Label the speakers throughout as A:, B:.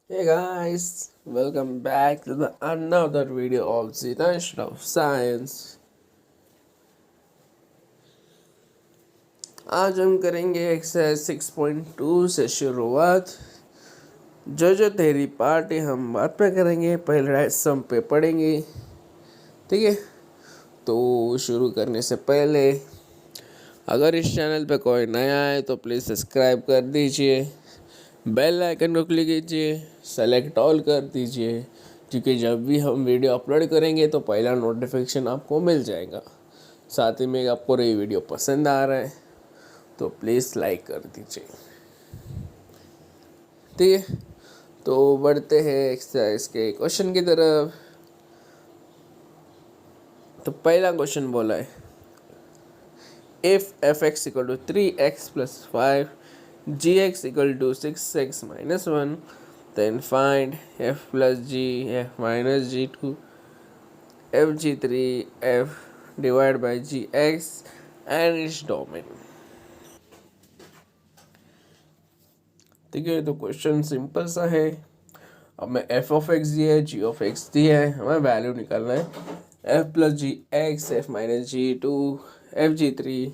A: Hey guys, welcome back to the another video of the Nation of Science. आज हम करेंगे exercise 6.2 से शुरुआत। जो तेरी पार्टी हम बाद में करेंगे, पहले सम पे पढ़ेंगे। ठीक है, तो शुरू करने से पहले अगर इस चैनल पे कोई नया है तो प्लीज़ सब्सक्राइब कर दीजिए, बेल आइकन को क्लिक कीजिए, सेलेक्ट ऑल कर दीजिए, क्योंकि जब भी हम वीडियो अपलोड करेंगे तो पहला नोटिफिकेशन आपको मिल जाएगा। साथ ही में आपको ये वीडियो पसंद आ रहा है तो प्लीज़ लाइक कर दीजिए। ठीक है, तो बढ़ते हैं एक्सरसाइज के क्वेश्चन की तरफ। तो पहला क्वेश्चन बोला है, if f x equal to 3x plus 5 g x equal to 6x minus 1 then find f plus g, f minus g2, fg3, f divided by gx and its domain। ठीक है, तो question simple सा है। अब मैं F of x दिया है, g of x दिया है, हमें वैल्यू निकालना है। F plus g x, f minus g two, f g three.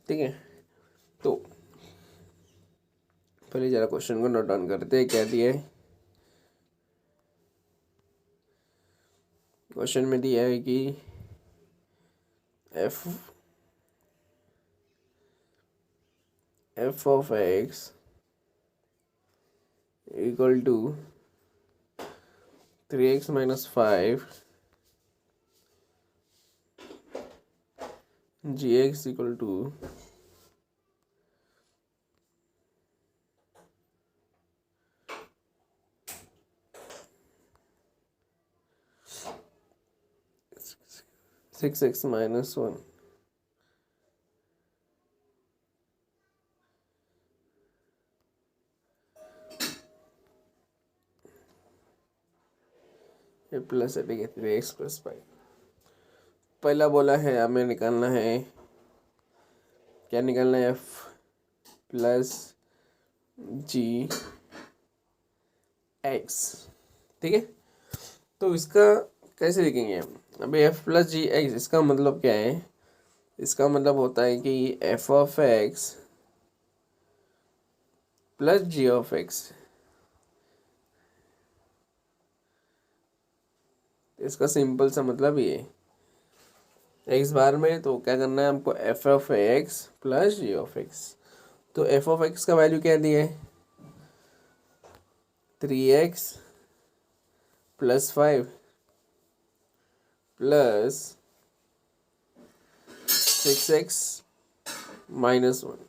A: ठीक है, तो पहले जरा क्वेश्चन को नोट डाउन करते हैं क्या दिया है। क्वेश्चन में दिया है कि f f of x equal to 3x minus 5 gx equal to 6x minus 1। ये प्लस है, ठीक है, 3x प्लस 5। पहला बोला है हमें निकालना है, क्या निकालना है, एफ प्लस जी एक्स। ठीक है, तो इसका कैसे लिखेंगे हम। अभी एफ प्लस जी एक्स, इसका मतलब क्या है, इसका मतलब होता है कि f of x plus g of x. इसका सिंपल सा मतलब ये एक्स बार में, तो क्या करना है हमको, f of x plus g of x. तो एफ ऑफ एक्स का वैल्यू क्या दिया है, 3x plus 5 plus 6x minus 1।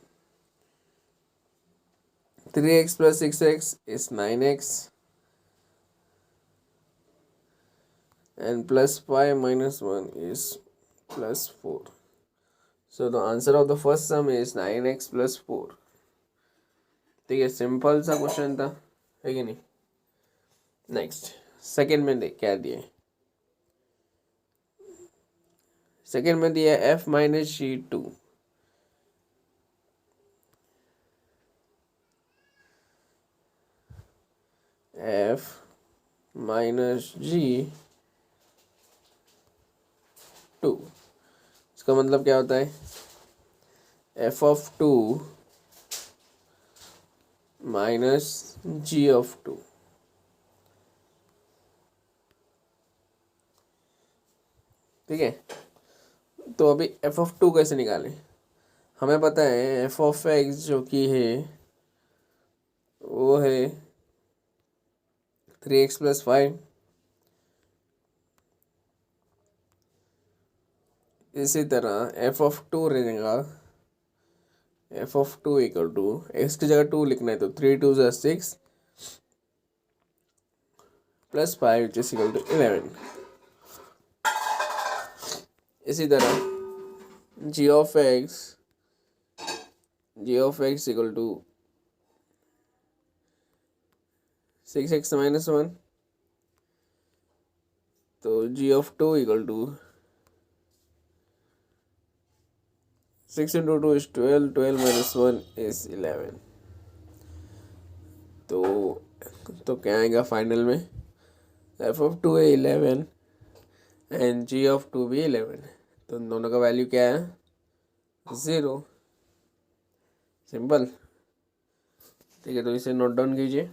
A: 3x plus 6x is 9x and plus 5 minus 1 is plus 4. So the answer of the first sum is 9x plus 4। ठीक है, simple सा question था, है कि नहीं। नेक्स्ट सेकेंड में देख क्या दिए। सेकेंड में दिया f minus g two. F minus g two, इसका मतलब क्या होता है, F of two minus g of two. ठीक है, तो अभी एफ ऑफ टू कैसे निकालें। हमें पता है एफ ऑफ एक्स जो कि है वो है 3x प्लस 5। इसी तरह एफ ऑफ टू रहेगा, F of two equal to, x की जगह टू लिखना है तो 3 2 6 plus 5 which is equal to 11। इसी तरह G of x, equal to 6x minus 1, तो G of two equal to 6 into two is 12, 12 minus 1 is 11। तो तो क्या आएगा फाइनल में, f(2) है 11 एंड g(2) भी 11, तो इन दोनों का वैल्यू क्या है, 0। सिंपल। ठीक है, तो इसे नोट डाउन कीजिए।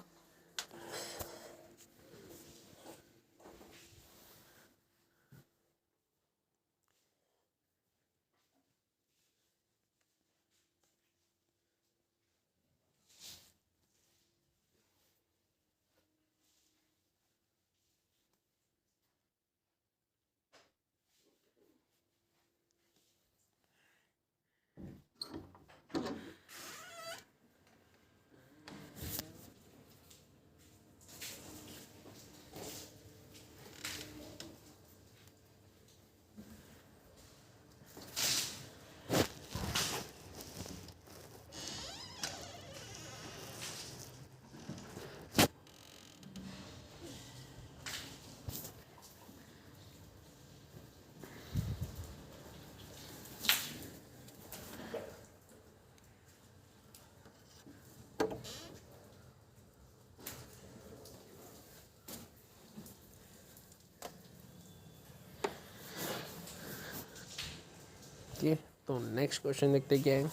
A: ठीक, तो नेक्स्ट क्वेश्चन देखते क्या है।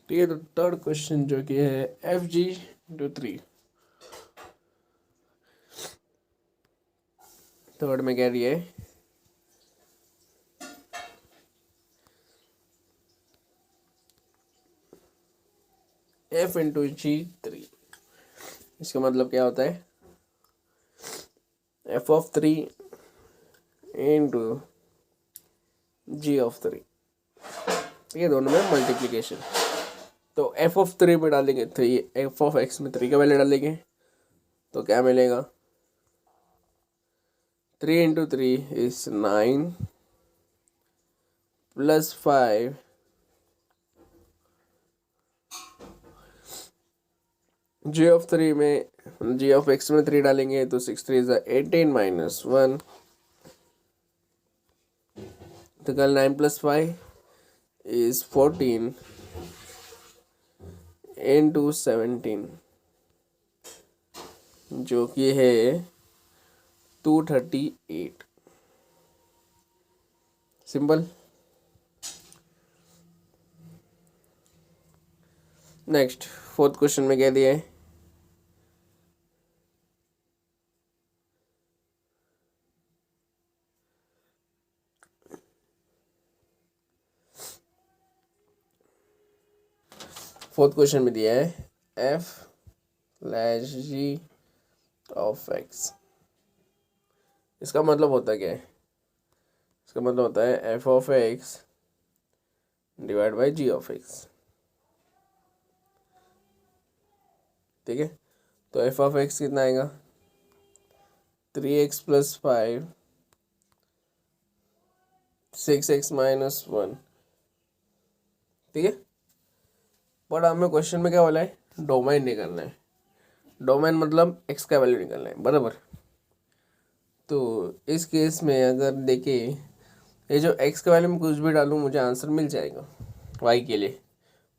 A: ठीक है, तो थर्ड क्वेश्चन जो कि है FG(3), थर्ड में कह रही है f(g)(3). इसका मतलब क्या होता है, f(3) इंटू g(3). ठीक है, दोनों में मल्टीप्लीकेशन। तो f(3) में डालेंगे 3, f(x) में 3 का वैल्यू डालेंगे तो क्या मिलेगा, 3 इंटू 3 इज 9 प्लस 5 g(3) में g(x) में 3 डालेंगे तो 6 3 is 18 माइनस 1, तो कल 9 प्लस 5 इज 14 इंटू 17 जो कि है 238। सिंपल। नेक्स्ट फोर्थ क्वेश्चन में क्या दिया है, फोर्थ क्वेश्चन में दिया है f(g)(x). इसका मतलब होता क्या है, इसका मतलब होता है f(x) डिवाइड बाई g(x). ठीक है, तो f(x) कितना आएगा, 3x प्लस 5 6x माइनस 1। ठीक है, बट हमें क्वेश्चन में क्या बोला है, डोमेन निकालना है। डोमेन मतलब x का वैल्यू निकालना है, बराबर। तो इस केस में अगर देखें, ये जो x का वैल्यू मैं कुछ भी डालूँ मुझे आंसर मिल जाएगा y के लिए।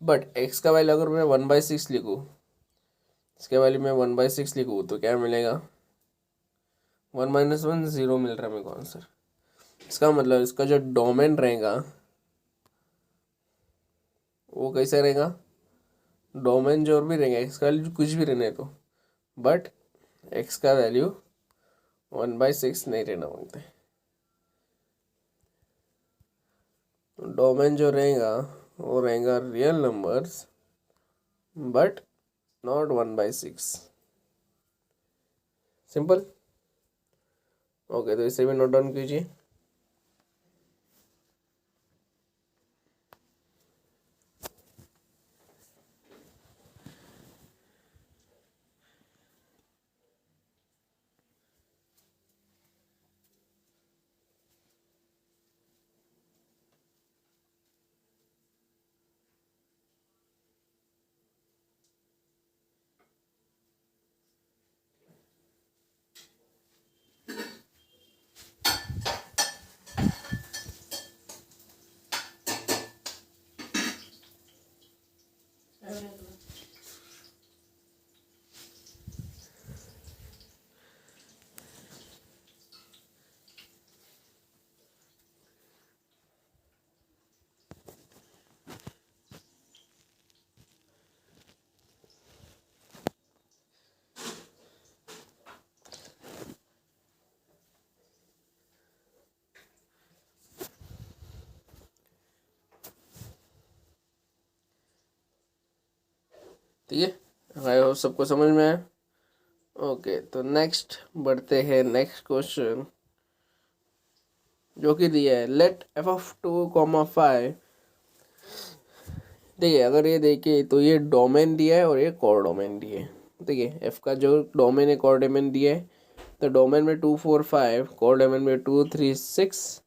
A: बट x का वैल्यू अगर मैं 1/6 लिखूँ, इसके वैल्यू में 1/6 लिखूँ तो क्या मिलेगा, 1 माइनस 1 0 मिल रहा है मेरे को आंसर। इसका मतलब इसका जो डोमेन रहेगा वो कैसे रहेगा, डोमेन जो भी रहेगा एक्स का वैल्यू कुछ भी रहने तो, बट एक्स का वैल्यू 1/6 नहीं रहना मांगते। डोमेन जो रहेगा वो रहेगा real numbers but not 1/6। Simple. Okay, तो इसे भी नोट डाउन कीजिए। ठीक है, आई होप सबको समझ में आया। ओके, तो नेक्स्ट बढ़ते हैं नेक्स्ट क्वेश्चन, जो कि दिया है लेट एफ ऑफ 2,5। देखिए, अगर ये देखिए तो ये डोमेन दिया है और ये कोर डोमेन दिया है। देखिए, एफ का जो डोमेन है कोर डोमेन दिया है, तो डोमेन में 2, 4, 5, कोर डोमेन में 2, 3, 6,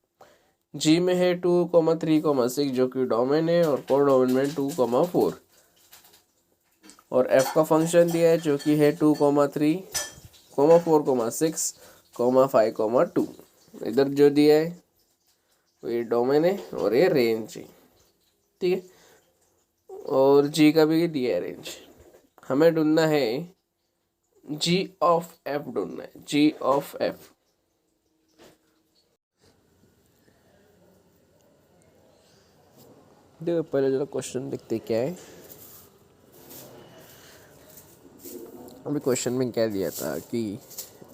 A: जी में है 2, 3, 6 जो कि डोमेन है, और कोर डोमेन में 2, 4, और एफ का फंक्शन दिया है जो कि है 2, 3, 4, 6, 5, 2। इधर जो दिया है वो ये डोमेन है और ये रेंज है। ठीक है, और जी का भी दिया है रेंज। हमें ढूंढना है जी ऑफ एफ, ढूंढना है जी ऑफ एफ। देखो, पहले जरा क्वेश्चन देखते क्या है। अभी क्वेश्चन में क्या दिया था कि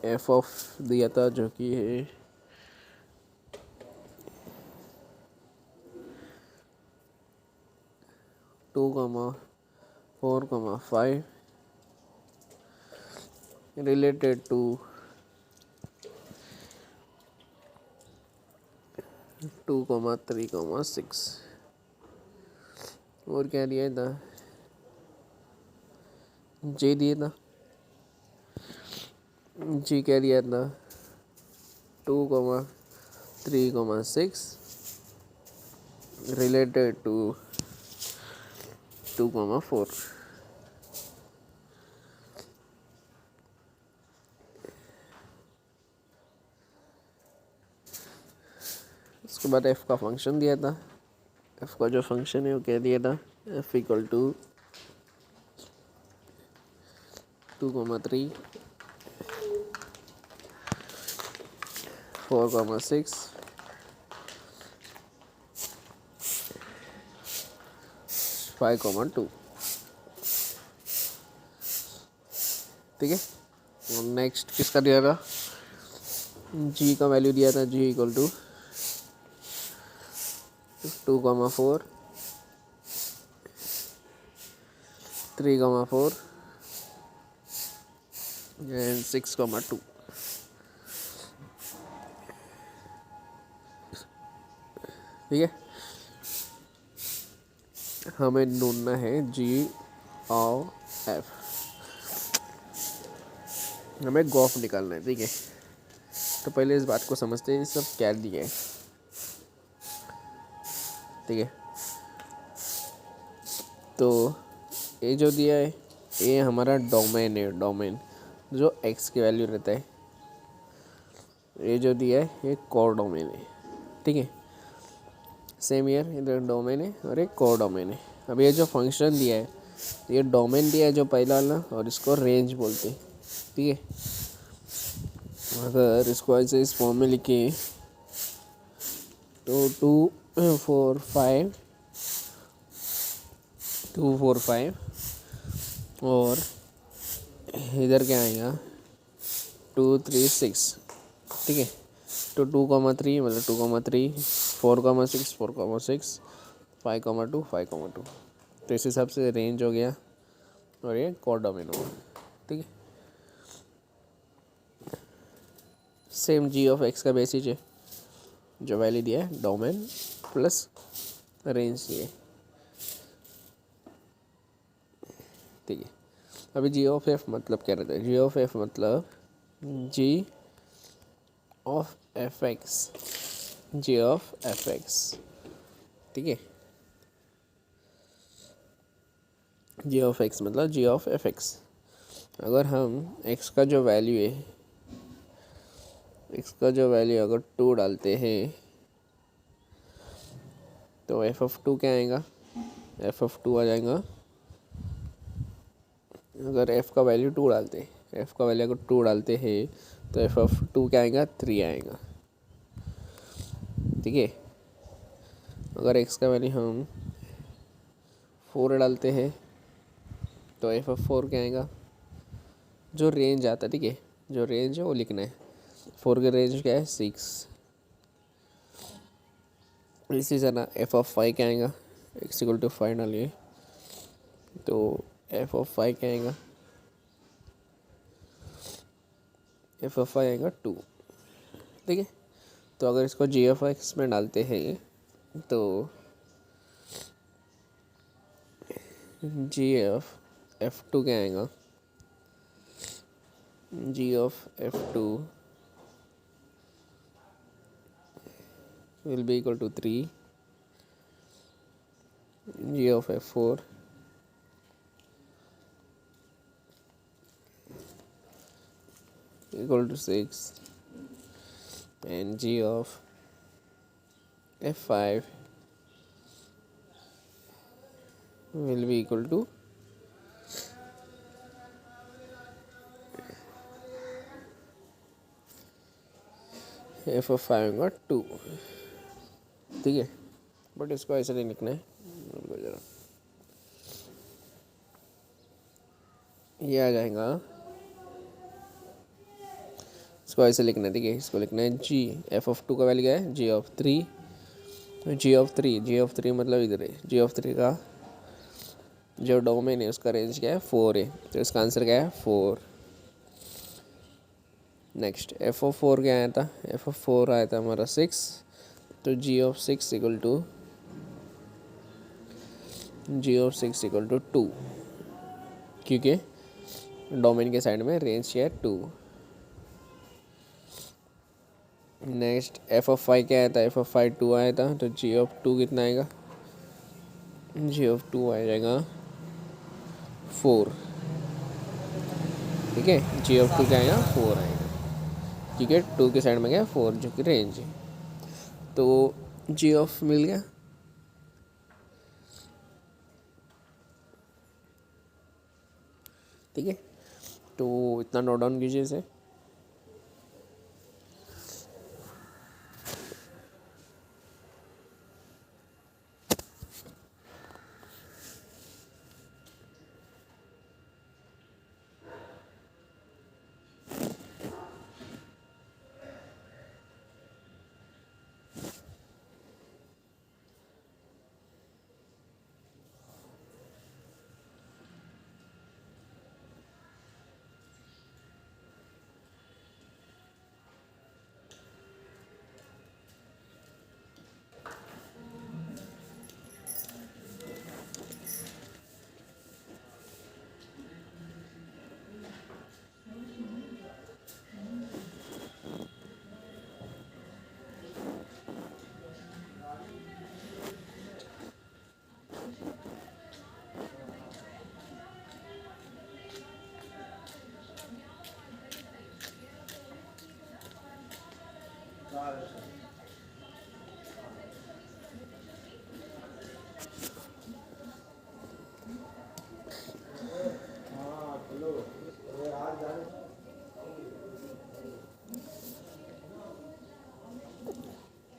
A: एफ ऑफ दिया था जो कि है 2, 4, 5 related to 2, 3, 6। और क्या दिया था, जे दिया था, जी क्या दिया था 2, 3, 6 related to 2, 4। उसके बाद एफ का फंक्शन दिया था। एफ का जो फंक्शन है वो क्या दिया था, एफ इक्वल टू 2, 3, 4, 6, 5, 2। ठीक है, और नेक्स्ट किसका दिया था, जी का वैल्यू दिया था, जी इक्वल टू 2, 4, 3, 4 एंड 6, 2। ठीक है, हमें ढूंढना है जी ऑफ एफ, हमें गॉफ निकालना है। ठीक है, तो पहले इस बात को समझते हैं सब क्या दिया है। ठीक है, तो ये जो दिया है ये हमारा डोमेन है, डोमेन जो एक्स की वैल्यू रहता है। ये जो दिया है ये कोर डोमेन है। ठीक है, सेम ईयर इधर डोमेन है और एक कोर डोमेन है। अब ये जो फंक्शन दिया है ये डोमेन दिया है जो पहला वाला, और इसको रेंज बोलते हैं। ठीक है, अगर इसको ऐसे इस फॉर्म में लिखे तो 2, 4, 5 2, 4, 5, और इधर क्या आएगा 2, 3, 6। ठीक है, तो 2, 3 मतलब 2, 3, 4, 6, 4, 6, 5, 2, 5, 2। तो इस हिसाब से रेंज हो गया और ये कोर डोमेन होगा। ठीक है, सेम जी ऑफ एक्स का बेसिस है, जो वैल्यू दिया है डोमेन प्लस रेंज दिए। ठीक है, अभी जी ऑफ एफ मतलब क्या रहता है, जी ऑफ एफ मतलब G of F x, G of F x. ठीक है, जी ऑफ एक्स मतलब जी ऑफ एफ एक्स। अगर हम एक्स का जो वैल्यू है, एक्स का जो वैल्यू अगर 2 डालते हैं तो एफ ऑफ 2 क्या आएगा, एफ ऑफ 2 आ जाएगा। अगर एफ का वैल्यू 2 डालते हैं, एफ का वैल्यू अगर 2 डालते हैं तो एफ ऑफ 2 क्या आएगा, 3 आएगा। ठीक है, अगर एक्स का वैल्यू हम 4 डालते हैं तो एफ ऑफ 4 क्या आएगा, जो रेंज आता है। ठीक है, जो रेंज है वो लिखना है। 4 का रेंज क्या है, 6। इसी तरह एफ ऑफ 5 क्या आएगा, एक्स इक्वल टू 5 डालिए तो एफ ऑफ फाइव क्या आएगा, एफ ऑफ फाइव आएगा 2। ठीक है, तो अगर इसको जी एफ एक्स में डालते हैं तो जी एफ एफ टू क्या आएगा, G of F two will be equal to 3, G of F four equal to 6, and g of f5 will be equal to f of 5 का 2। ठीक है, बट इसको ऐसे नहीं लिखना है, जरा ये आ जाएगा, इसको ऐसे लिखना है। ठीक है, इसको लिखना है जी एफ ऑफ टू का वैल्यू क्या है, जी ऑफ थ्री, तो जी ऑफ थ्री मतलब इधर है, जी ऑफ थ्री का जो डोमेन है उसका रेंज क्या है 4 है, तो इसका आंसर क्या है 4। नेक्स्ट एफ ऑफ फोर क्या आया था, एफ ऑफ फोर आया था हमारा 6, तो G of six equal to two, क्योंकि डोमेन के साइड में रेंज क्या है 2। नेक्स्ट एफ ऑफ फाइव क्या आया था, एफ ऑफ फाइव 2 आया था, तो जी ऑफ टू कितना आएगा, जी ऑफ टू आ जाएगा 4। ठीक है, जी ऑफ टू क्या आएगा 4 आएगा, ठीक है, 2 के साइड में क्या है 4 जो कि रेंज है, तो जी ऑफ मिल गया। ठीक है, तो इतना नोट डाउन कीजिए इसे।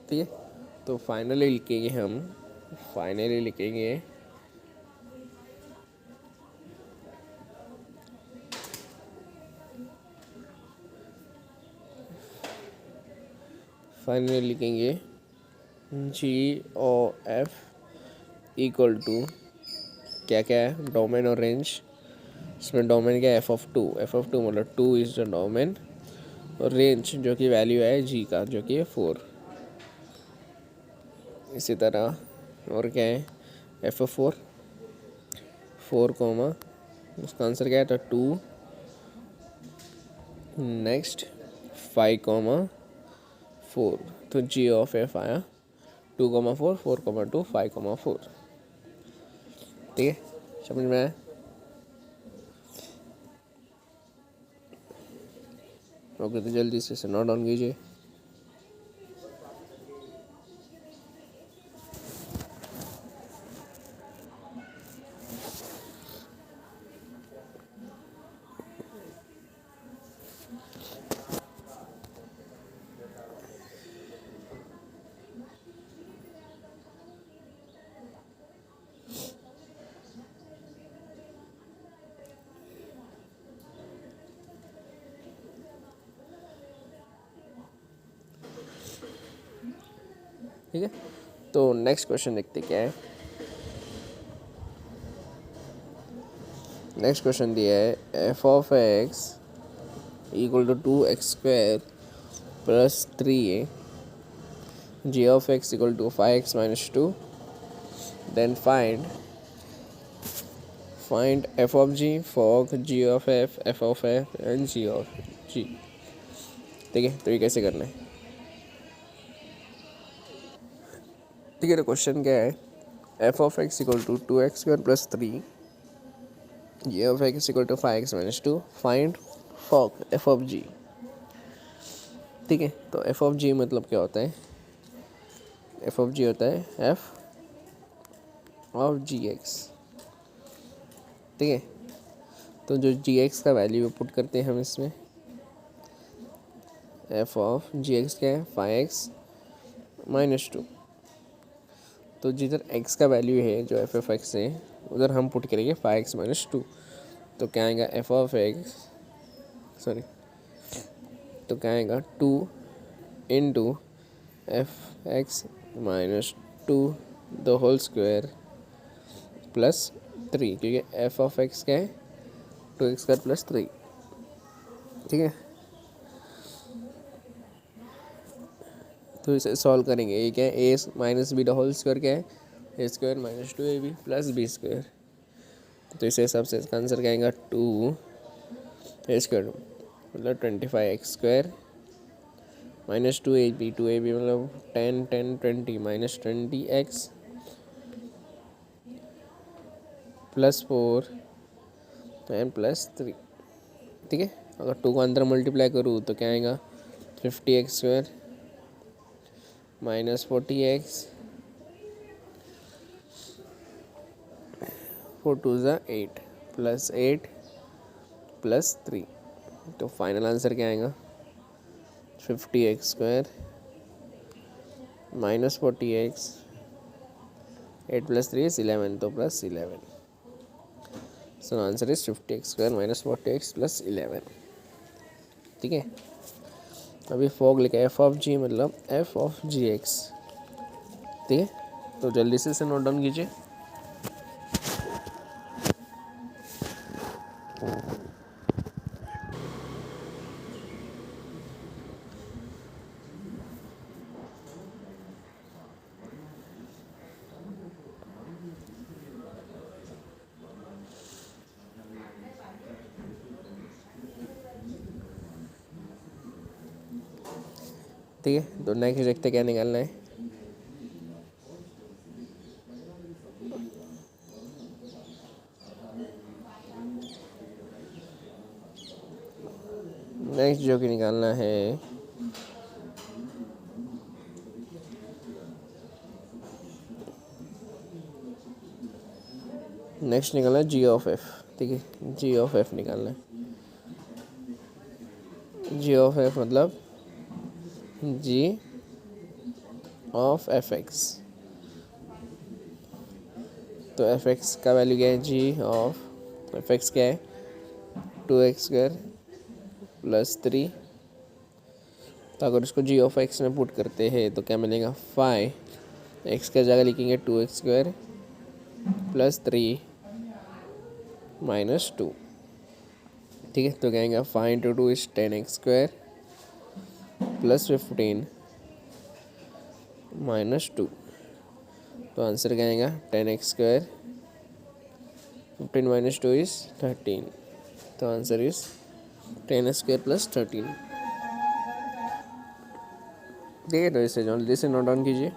A: ठीक है, तो फाइनली लिखेंगे हम, फाइनली लिखेंगे फाइनली लिखेंगे जी ओ एफ इक्वल टू क्या क्या है, डोमेन और रेंज। इसमें डोमेन क्या है एफ ऑफ टू मतलब 2 इज द डोमेन, और रेंज जो कि वैल्यू है जी का जो कि है 4। इसी तरह और क्या है, एफ ऑफ फोर कोमा, उसका आंसर क्या है तो 2। नेक्स्ट 5,4, तो जी ऑफ एफ आया 2,4, 4,2, 5,4। ठीक है, समझ में आया। ओके, तो जल्दी से नोट डाउन कीजिए। ठीक है, तो नेक्स्ट क्वेश्चन देखते क्या है। नेक्स्ट क्वेश्चन दिया है F of x equal to 2x² plus 3a, g of x equal to 5x minus 2, then find f of g for g of f of f and g of g। ठीक है, तो ये कैसे करना है? ठीक है, तो क्वेश्चन क्या है, F of x equal to 2x² plus 3, G of x equal to 5x minus 2, find fog F of G. ठीक है, तो एफ ऑफ जी मतलब क्या होता है? एफ ऑफ जी होता है एफ ऑफ जी एक्स। ठीक है, तो जो जी एक्स का वैल्यू पुट करते हैं हम इसमें, एफ ऑफ जी एक्स क्या है? 5x minus 2। तो जिधर x का वैल्यू है जो एफ ऑफ एक्स है उधर हम पुट करेंगे 5x माइनस 2। तो क्या आएगा एफ ऑफ एक्स, सॉरी, तो क्या आएगा 2 into f x minus 2 the whole square plus 3, क्योंकि एफ ऑफ एक्स क्या है? 2x² plus 3। ठीक है, तो इसे सॉल्व करेंगे। ये क्या है? A minus B the whole square क्या है? A square minus 2ab plus B square. तो इस हिसाब से इसका आंसर क्या आएगा? 2a² मतलब 25x² माइनस 2ab मतलब 10 10 20 minus 20x plus 4 and plus 3। ठीक है, अगर 2 को अंदर मल्टीप्लाई करूँ तो क्या आएगा? 50x² minus 40x 4 2 8 plus 8 plus 3। तो फाइनल आंसर क्या आएगा? 50x² minus 40x 8 plus 3 is 11, तो plus 11। So answer is 50x² minus 40x plus 11। ठीक है, अभी फॉग लिखा है एफ ऑफ जी मतलब एफ ऑफ जी एक्स। ठीक है, तो जल्दी से इसे नोट डाउन कीजिए। ठीक है, तो नेक्स्ट देखते क्या निकालना है। नेक्स्ट जो कि निकालना है नेक्स्ट निकालना है जी ऑफ एफ। ठीक है, जी ऑफ एफ निकालना है। जी ऑफ एफ मतलब जी ऑफ एफ एक्स। तो एफ एक्स का वैल्यू क्या है? जी ऑफ एफ एक्स क्या है? 2x² plus 3। तो अगर उसको जी ऑफ एक्स में पुट करते हैं तो क्या मिलेगा? 5x का जगह लिखेंगे 2x² प्लस 3 माइनस 2। ठीक है, तो क्या आएगा? 5 into 2 is 10x² plus 15 minus 2। तो आंसर क्या आएगा? 10x², 15 minus 2 is 13। तो आंसर इज 10x² प्लस 13। ठीक है, तो इसे जल्दी से नोट डाउन कीजिए।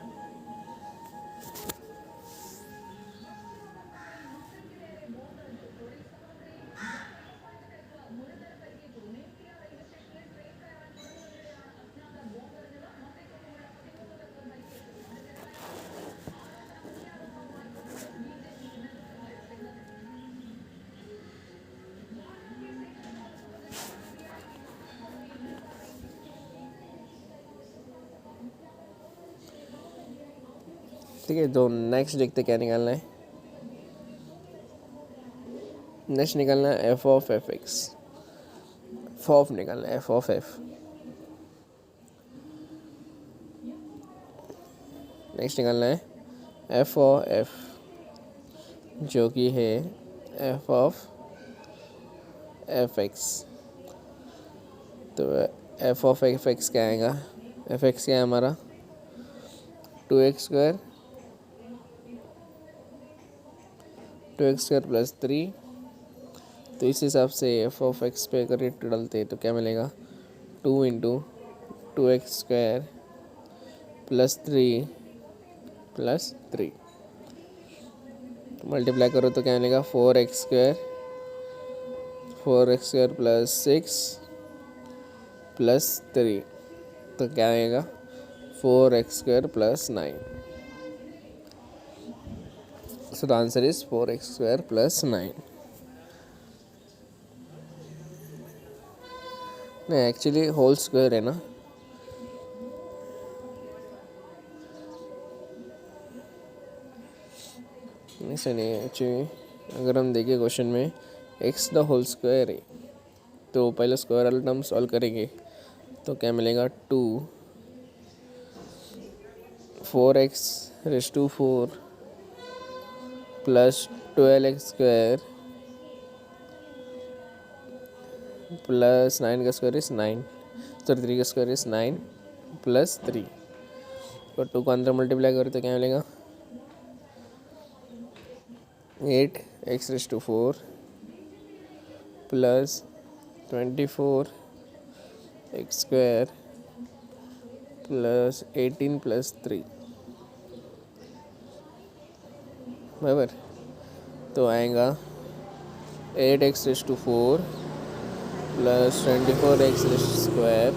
A: ठीक है, तो नेक्स्ट देखते क्या निकालना है। नेक्स्ट निकालना है एफ ऑफ एफ एक्स। फॉफ निकालना है एफ ऑफ एफ। नेक्स्ट निकालना है एफ ऑफ एफ जो कि है एफ ऑफ एफ एक्स। तो एफ ऑफ एफ एक्स क्या आएगा, एफ एक्स क्या है हमारा 2x² 2x² प्लस 3। तो इस हिसाब से एफ ऑफ एक्स पे अगर रेट डालते हैं तो क्या मिलेगा 2 into 2x² plus 3 plus 3। Multiply करो तो क्या मिलेगा 4x² प्लस 6 प्लस 3। तो क्या आएगा 4x² plus 9। So the answer is 4x² plus 9। नहीं, एक्चुअली होल स्क्वायर है ना। ऐसा नहीं है एक्चुअली, अगर हम देखें क्वेश्चन में x द होल स्क्वायर है तो पहले स्क्वायर वाला टर्म सॉल्व करेंगे तो क्या मिलेगा 2 4x⁴ प्लस 12x² प्लस 9 का स्क्वायर इज 9, सॉरी 3 का स्क्वायर इज 9 प्लस 3। और 2 को अंदर मल्टीप्लाई करें तो क्या मिलेगा 8x⁴ plus 24x² plus 18 plus 3 बराबर। तो आएगा 8x⁴ plus 24x²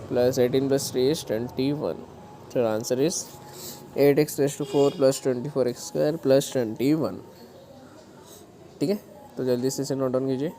A: plus 18 plus 3 is 21। तो answer is 8x⁴ plus 24x² plus 21। ठीक है, तो जल्दी से इसे नोट डाउन कीजिए।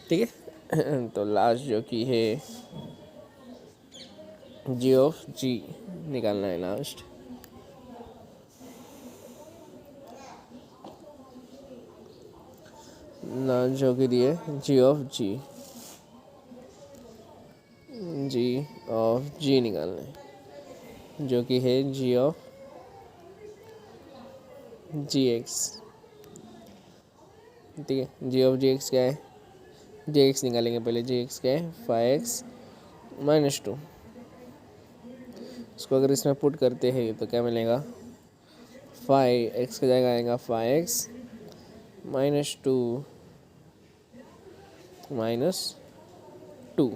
A: ठीक है, तो लास्ट जो कि है जी ऑफ जी निकालना है लास्ट। लास्ट जो कि दिए जी ऑफ जी, जी ऑफ जी निकालना है जो कि है जी ऑफ जी एक्स। ठीक है, जी ऑफ जी एक्स क्या है, जी एक्स निकालेंगे पहले। जी एक्स क्या है 5x माइनस 2। इसको अगर इसमें पुट करते हैं तो क्या मिलेगा 5x का जाएगा आएगा 5x माइनस 2 माइनस 2।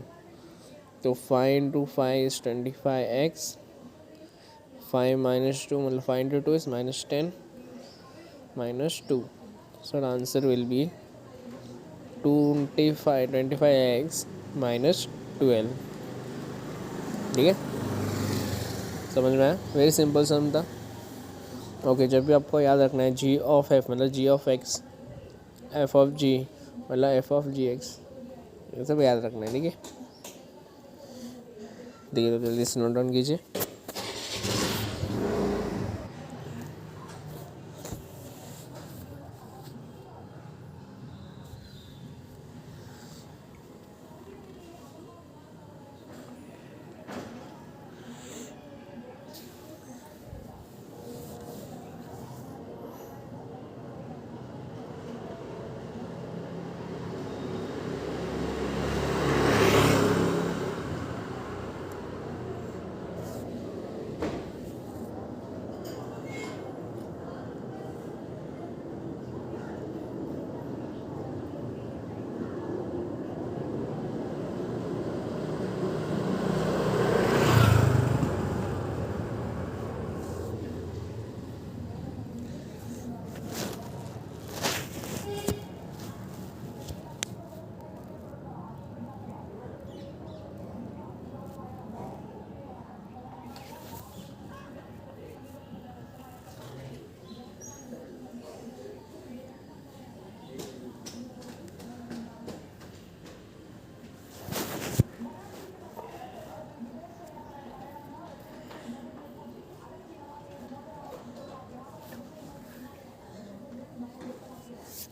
A: तो 5 इंटू 5 इज 25x, 5 माइनस 2 मतलब 5 into 2 is minus 10 minus 2। So the answer will be 25x minus 12। ठीक है, समझ में आया, वेरी सिंपल सम था। ओके, जब भी आपको याद रखना है जी ऑफ एफ मतलब G of x, F of जी मतलब एफ ऑफ जी एक्स, ये सब याद रखना है। ठीक है, देखिए तो जल्दी से नोट डाउन कीजिए।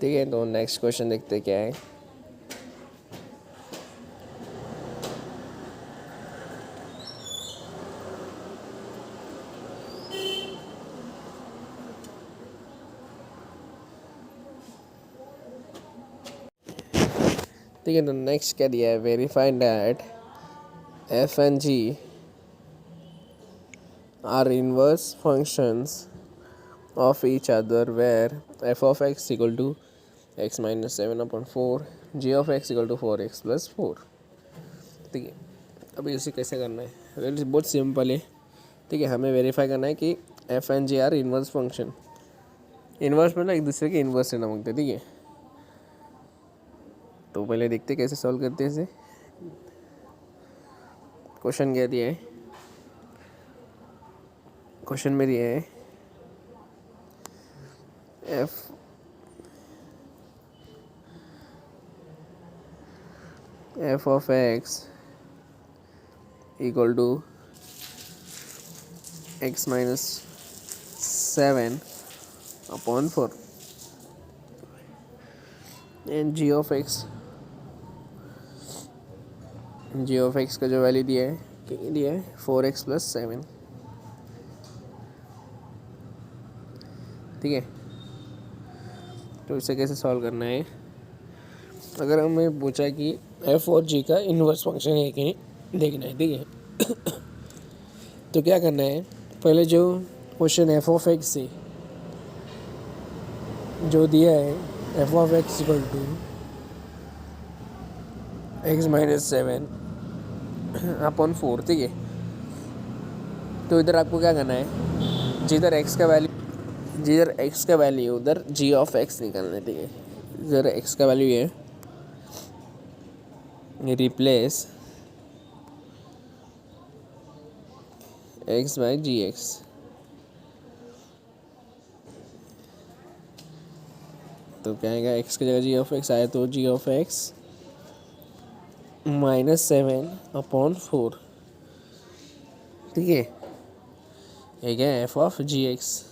A: ठीक है, तो नेक्स्ट क्वेश्चन देखते क्या है। ठीक है, तो नेक्स्ट क्या दिया है, verify that f and g are inverse functions of each other where f of x equal to x minus 7/4, g of x equal to 4x+4। ठीक है, अभी इसे कैसे करना है, बहुत सिंपल है। ठीक है, हमें वेरीफाई करना है कि f and g are inverse function, inverse मतलब एक दूसरे के इनवर्स से ना मांगते। ठीक है, तो पहले देखते कैसे सॉल्व करते हैं इसे। क्वेश्चन क्या दिया है, क्वेश्चन में दिया है F of x equal to x minus 7/4 and g of x का जो वैल्यू दिया है, 4x+7। ठीक है, तो इसे कैसे सॉल्व करना है। अगर हमें पूछा कि एफ और जी का इनवर्स फंक्शन है कि देखना है। ठीक है, तो क्या करना है, पहले जो क्वेश्चन एफ ऑफ एक्स से जो दिया है, F of x equal to x minus 7/4। ठीक है, तो इधर आपको क्या करना है, जिधर एक्स का वैल्यू उधर जी ऑफ एक्स निकालना है। ठीक है, इधर एक्स का वैल्यू है, replace x by g x. तो क्या आएगा, एक्स की जगह जी ऑफ एक्स आया तो जी ऑफ एक्स -7/4। ठीक है, ये क्या है, एफ ऑफ जी एक्स।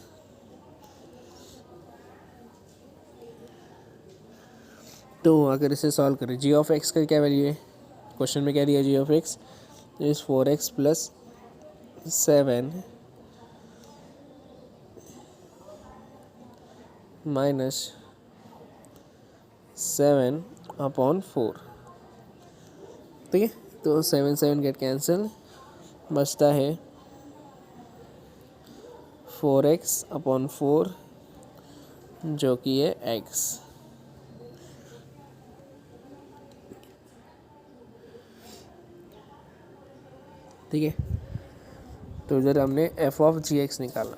A: तो अगर इसे सॉल्व करें, जी ऑफ एक्स का क्या वैल्यू है, क्वेश्चन में क्या दिया, जी ऑफ एक्स इज 4x+7 -7/4। ठीक है, तो 7 गेट कैंसिल, बचता है 4x/4 जो कि है x। ठीक है, तो इधर हमने एफ ऑफ जी एक्स निकाला।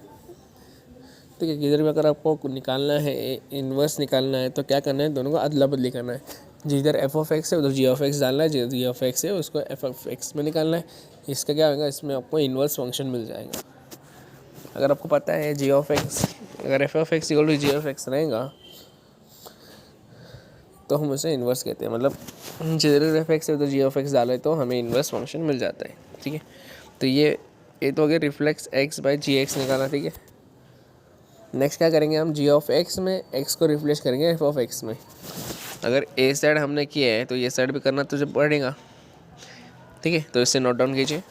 A: ठीक है, किधर भी अगर आपको निकालना है, इन्वर्स निकालना है, तो क्या करना है, दोनों को अदला बदली करना है। जिधर एफ ऑफ एक्स है उधर जी ऑफ एक्स डालना है, जिधर जी ऑफ एक्स है उसको एफ ऑफ एक्स में निकालना है। इसका क्या होगा, इसमें आपको इन्वर्स फंक्शन मिल जाएगा। अगर आपको पता है जी ऑफ एक्स, अगर f of x equal to g of x रहेगा तो हम उसे इन्वर्स कहते हैं, मतलब जिधर एफ एक्स है उधर जी ऑफ एक्स डाले तो हमें इन्वर्स फंक्शन मिल जाता है। ठीक है, तो ये तो हो गया replace x by g x निकाला। ठीक है, नेक्स्ट क्या करेंगे, हम जी ऑफ एक्स में एक्स को रिप्लेस करेंगे एफ ऑफ एक्स में। अगर ए साइड हमने किया है तो ये साइड भी करना तो जब पड़ेगा। ठीक है, तो इसे नोट डाउन कीजिए।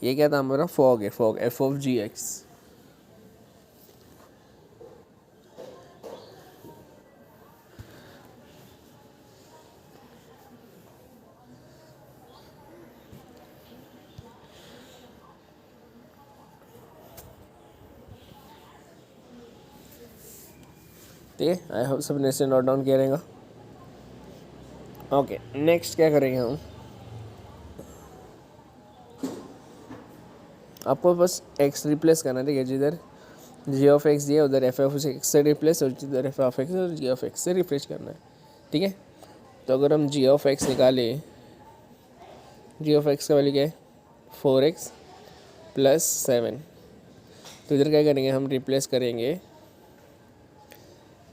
A: ये क्या था हमारा, फॉग है, fog f of g x. ठीक है, आई होप सबने इसे नोट डाउन किया रहेगा। ओके, नेक्स्ट क्या करेंगे हम, आपको बस एक्स रिप्लेस करना है। ठीक है, जिधर जी ऑफ एक्स दिया उधर एफ ऑफ एक्स से रिप्लेस, और जिधर एफ ऑफ एक्स और जी ऑफ एक्स से रिप्लेस करना है। ठीक है, तो अगर हम जी ऑफ एक्स निकाले, जी ऑफ एक्स का वैल्यू क्या है, 4x+7। तो इधर क्या करेंगे, हम रिप्लेस करेंगे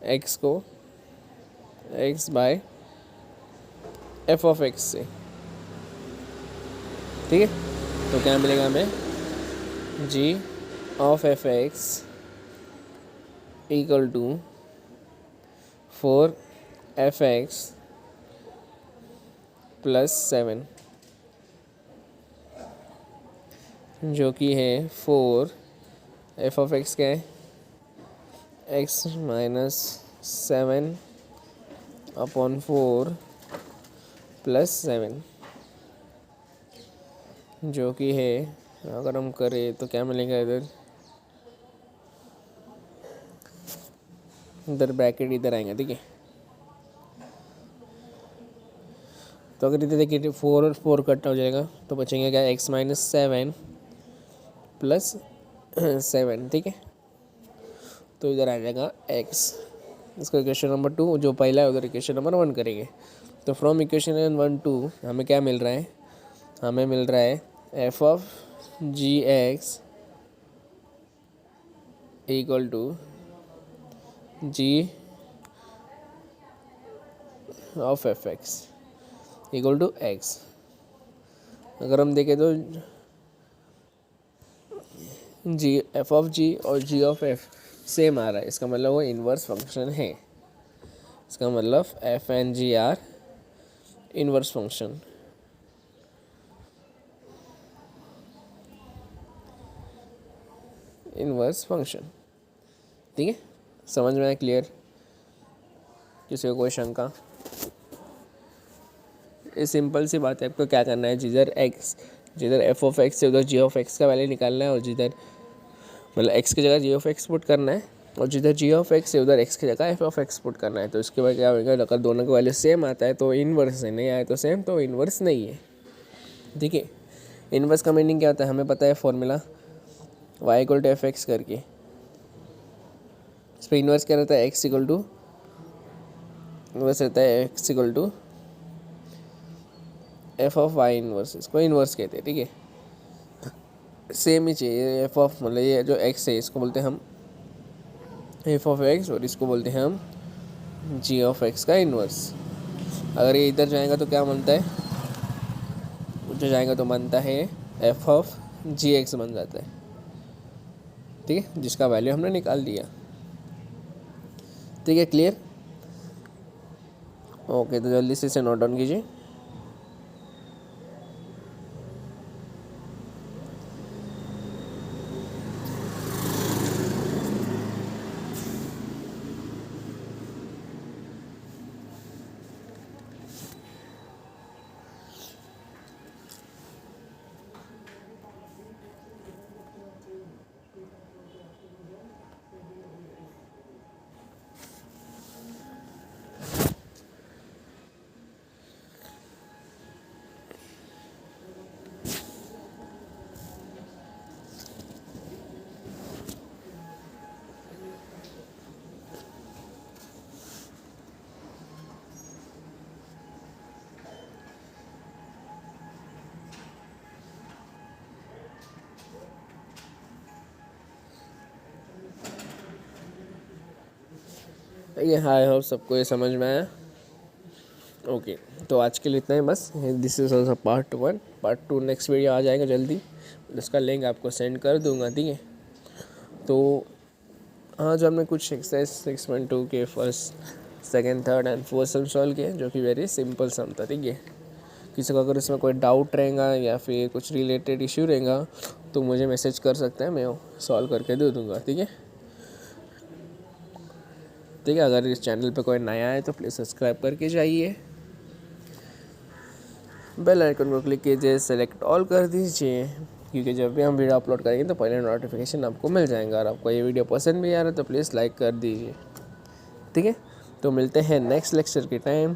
A: एक्स को x by f of x से। ठीक है, तो क्या मिलेगा हमें, g of F x equal to 4f(x) plus 7, जो कि है 4 f ऑफ x क्या है, x माइनस 7 अपॉन 4 प्लस 7, जो कि है, अगर हम करें तो क्या मिलेगा, इधर ब्रैकेट इधर आएंगे, ठीक है। तो अगर इधर देखिए 4 और 4 कट हो जाएगा तो बचेंगे क्या, x माइनस 7 प्लस 7, ठीक है। तो इधर आ जाएगा x, इसका इक्वेशन नंबर 2 जो पहला है उधर इक्वेशन नंबर 1 करेंगे। तो फ्रॉम इक्वेशन 1 2 हमें क्या मिल रहा है, हमें मिल रहा है f of g x equal to g of F x equal to x. अगर हम देखें तो जी एफ ऑफ जी और जी ऑफ एफ सेम आ रहा है, इसका मतलब वो इन्वर्स फंक्शन है। इसका मतलब f and g are inverse function. Inverse function, ठीक है, समझ में आया, क्लियर? किसी को कोई शंका? ये सिंपल सी बात है, आपको क्या करना है, जिधर एफ ऑफ एक्स से उधर जी ऑफ एक्स का वैल्यू निकालना है, और जिधर मतलब एक्स की जगह जी ऑफ एक्स पुट करना है, और जिधर जी ऑफ एक्स से उधर एक्स की जगह एफ ऑफ एक्स पुट करना है। तो इसके बाद क्या होगा, अगर दोनों का वैल्यू सेम आता है तो इनवर्स है, नहीं आए तो सेम तो इनवर्स नहीं है, ठीक है। इनवर्स का मीनिंग क्या होता है, हमें पता है formula y equal to f x करके। इस पर इन्वर्स क्या रहता है, एक्स इक्वल टू, इन्वर्स रहता है x equal to f of y inverse, इसको इन्वर्स कहते हैं, ठीक है। सेम ही चाहिए, एफ ऑफ मतलब ये जो एक्स है इसको बोलते हैं हम एफ ऑफ एक्स, और इसको बोलते हैं हम जी ऑफ एक्स का इन्वर्स। अगर ये इधर जाएगा तो क्या बनता है, उधर जाएगा तो बनता है एफ ऑफ जी एक्स बन जाता है, ठीक है, जिसका वैल्यू हमने निकाल दिया, ठीक है, क्लियर? ओके, तो जल्दी से इसे नोट डाउन कीजिए। ये हाई होप सबको ये समझ में आया। ओके, तो आज के लिए इतना ही बस। This is also part 1। Part 2 next video आ जाएगा जल्दी, उसका लिंक आपको सेंड कर दूंगा, ठीक है। तो आज हमने कुछ एक्सरसाइज 6.2 के first, second, third and fourth sum solve किए, जो कि वेरी सिंपल सम था, ठीक है। किसी को अगर इसमें कोई डाउट रहेगा या फिर कुछ रिलेटेड इश्यू रहेगा तो मुझे मैसेज कर सकते हैं, मैं सॉल्व करके दे दूँगा, ठीक है। ठीक है, अगर इस चैनल पे कोई नया है तो प्लीज़ सब्सक्राइब करके जाइए, बेल आइकन को क्लिक कीजिए, सेलेक्ट ऑल कर दीजिए, क्योंकि जब भी हम वीडियो अपलोड करेंगे तो पहले नोटिफिकेशन आपको मिल जाएगा। और आपको ये वीडियो पसंद भी आ रहा है तो प्लीज़ लाइक कर दीजिए, ठीक है। तो मिलते हैं नेक्स्ट लेक्चर के टाइम।